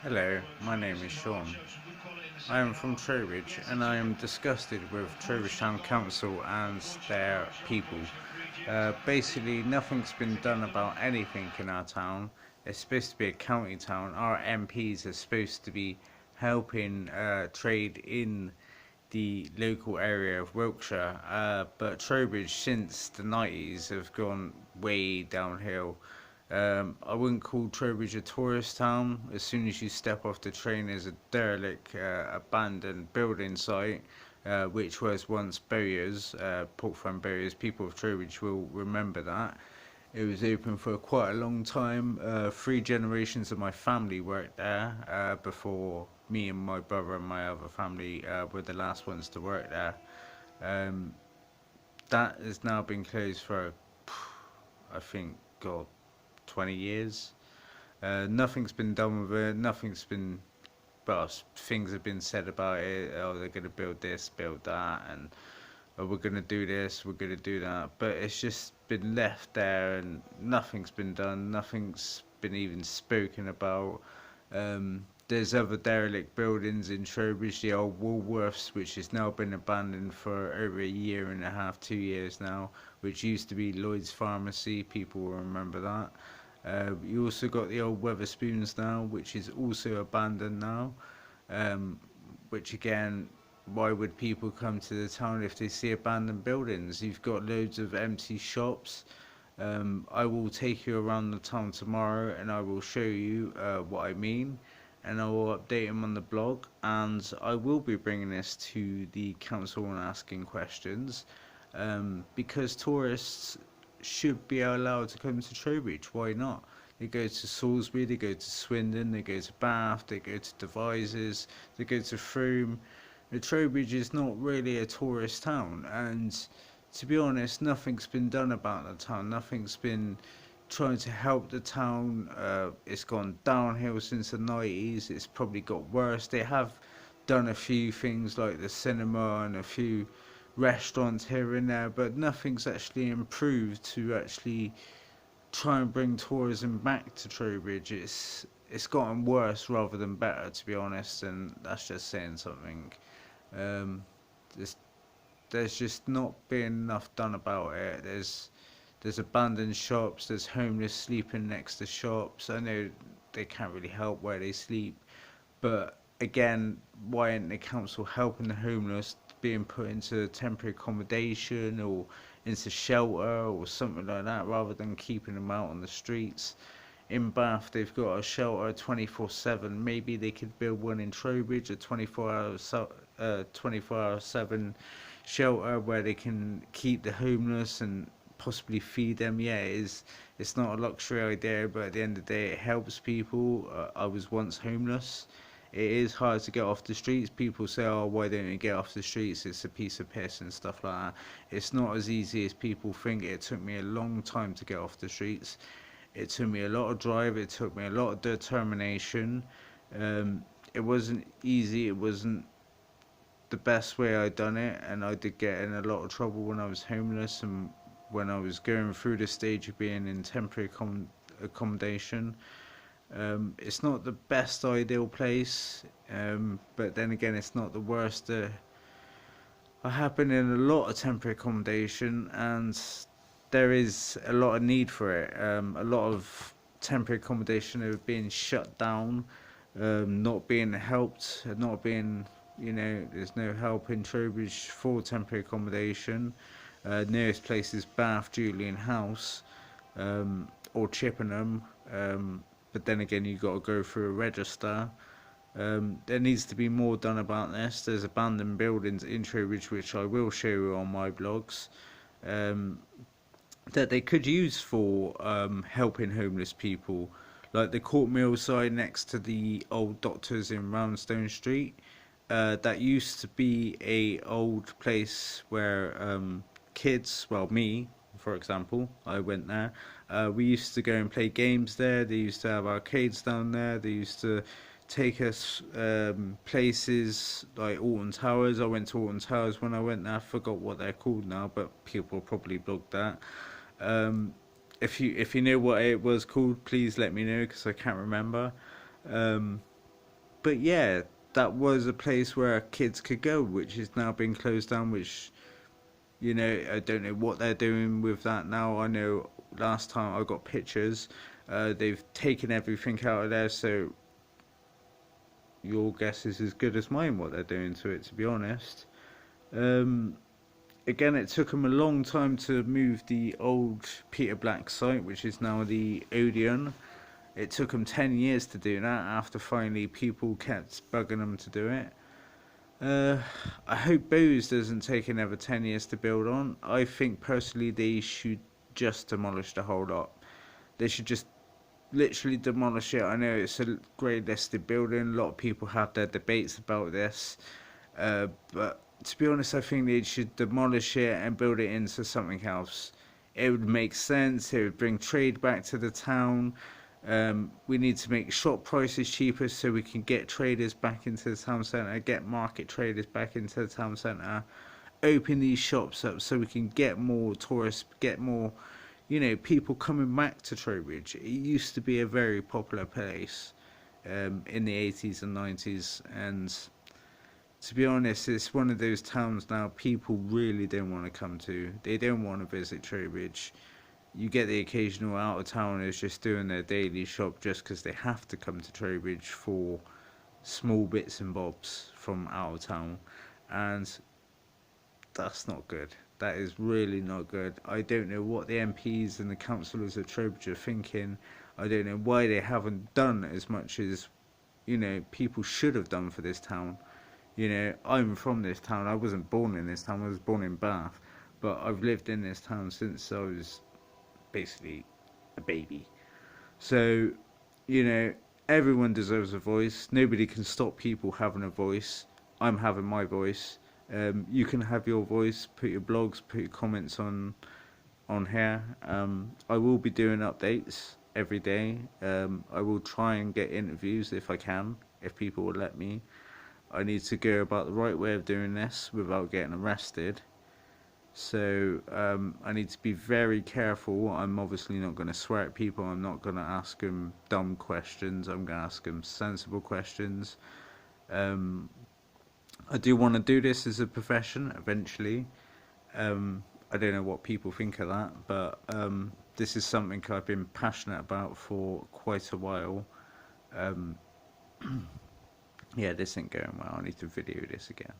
Hello, my name is Sean. I am from Trowbridge and I am disgusted with Trowbridge Town Council and their people. Basically, nothing's been done about anything in our town. It's supposed to be a county town. Our MPs are supposed to be helping trade in the local area of Wiltshire, but Trowbridge since the 90s have gone way downhill. I wouldn't call Trowbridge a tourist town. As soon as you step off the train, there's a derelict, abandoned building site, which was once Bowyer's, Pork Farm Bowyer's. People of Trowbridge will remember that. It was open for quite a long time. Three generations of my family worked there before me and my brother and my other family were the last ones to work there. Um, that has now been closed for, I think, God, 20 years. Nothing's been done with it. Nothing's been, well, things have been said about it. Oh, they're going to build this, build that, and oh, we're going to do this, we're going to do that. But it's just been left there and nothing's been done. Nothing's been even spoken about. There's other derelict buildings in Trowbridge, the old Woolworths, which has now been abandoned for over a year and a half, 2 years now, which used to be Lloyd's Pharmacy. People will remember that. You also got the old Weatherspoons now, which is also abandoned now. Um, which again, why would people come to the town if they see abandoned buildings? You've got loads of empty shops. I will take you around the town tomorrow and I will show you what I mean, and I will update them on the blog, and I will be bringing this to the council and asking questions, because tourists should be allowed to come to Trowbridge. Why not? They go to Salisbury, they go to Swindon, they go to Bath, they go to Devizes, they go to Frome. Trowbridge is not really a tourist town, and to be honest, nothing's been done about the town. Nothing's been trying to help the town. It's gone downhill since the 90s. It's probably got worse. They have done a few things like the cinema and a few restaurants here and there, but nothing's actually improved to actually try and bring tourism back to Trowbridge. It's gotten worse rather than better, to be honest, and that's just saying something. Um, there's, there's just not been enough done about it. There's abandoned shops. There's homeless sleeping next to shops. I know they can't really help where they sleep, but again, why isn't the council helping the homeless being put into temporary accommodation or into shelter or something like that, rather than keeping them out on the streets? In Bath, they've got a shelter 24/7. Maybe they could build one in Trowbridge, a 24/7 shelter where they can keep the homeless and possibly feed them. Yeah, it's not a luxury idea, but at the end of the day, it helps people. I was once homeless. It is hard to get off the streets. People say, "Oh, why don't you get off the streets? It's a piece of piss," and stuff like that. It's not as easy as people think. It took me a long time to get off the streets. It took me a lot of drive. It took me a lot of determination. It wasn't easy. It wasn't the best way I done it, and I did get in a lot of trouble when I was homeless and when I was going through the stage of being in temporary accommodation. It's not the best ideal place, but then again, it's not the worst. I have been in a lot of temporary accommodation, and there is a lot of need for it. A lot of temporary accommodation are being shut down, not being helped, not being, there's no help in Trowbridge for temporary accommodation. Nearest place is Bath, Julian House, or Chippenham. But then again, you've got to go through a register. There needs to be more done about this. There's abandoned buildings in Trowbridge, which I will show you on my blogs, um, that they could use for helping homeless people, like the Court Mill side next to the old doctors in Roundstone Street. That used to be a old place where kids, well, me, for example, I went there. We used to go and play games there. They used to have arcades down there. They used to take us places like Alton Towers. I went to Alton Towers when I went there. I forgot what they're called now, but people probably blogged that. Um, if you know what it was called, please let me know because I can't remember. Um, but yeah, that was a place where kids could go, which is now been closed down. Which, you know, I don't know what they're doing with that now. I know last time I got pictures, they've taken everything out of there. So your guess is as good as mine what they're doing to it, to be honest. Um, Again, it took them a long time to move the old Peter Black site, which is now the Odeon. It took them 10 years to do that after finally people kept bugging them to do it. I hope Bose doesn't take another 10 years to build on. I think personally they should just demolish the whole lot. They should just literally demolish it. I know it's a grey listed building. A lot of people have their debates about this. But to be honest, I think they should demolish it and build it into something else. It would make sense. It would bring trade back to the town. We need to make shop prices cheaper so we can get traders back into the town centre, get market traders back into the town centre, open these shops up so we can get more tourists, get more, you know, people coming back to Trowbridge. It used to be a very popular place in the 80s and 90s, and to be honest, it's one of those towns now people really don't want to come to. They don't want to visit Trowbridge. You get the occasional out-of-towners just doing their daily shop just because they have to come to Trowbridge for small bits and bobs from out of town, and that's not good. That is really not good. I don't know what the MPs and the councillors of Trowbridge are thinking. I don't know why they haven't done as much as, you know, people should have done for this town. You know, I'm from this town. I wasn't born in this town. I was born in Bath, but I've lived in this town since I was basically a baby. So, you know, everyone deserves a voice. Nobody can stop people having a voice. I'm having my voice. You can have your voice. Put your blogs, put your comments on here. I will be doing updates every day. I will try and get interviews if I can, if people will let me. I need to go about the right way of doing this without getting arrested. So I need to be very careful. I'm obviously not going to swear at people. I'm not going to ask them dumb questions. I'm going to ask them sensible questions. I do want to do this as a profession eventually. I don't know what people think of that, but this is something I've been passionate about for quite a while. Yeah, this ain't going well. I need to video this again.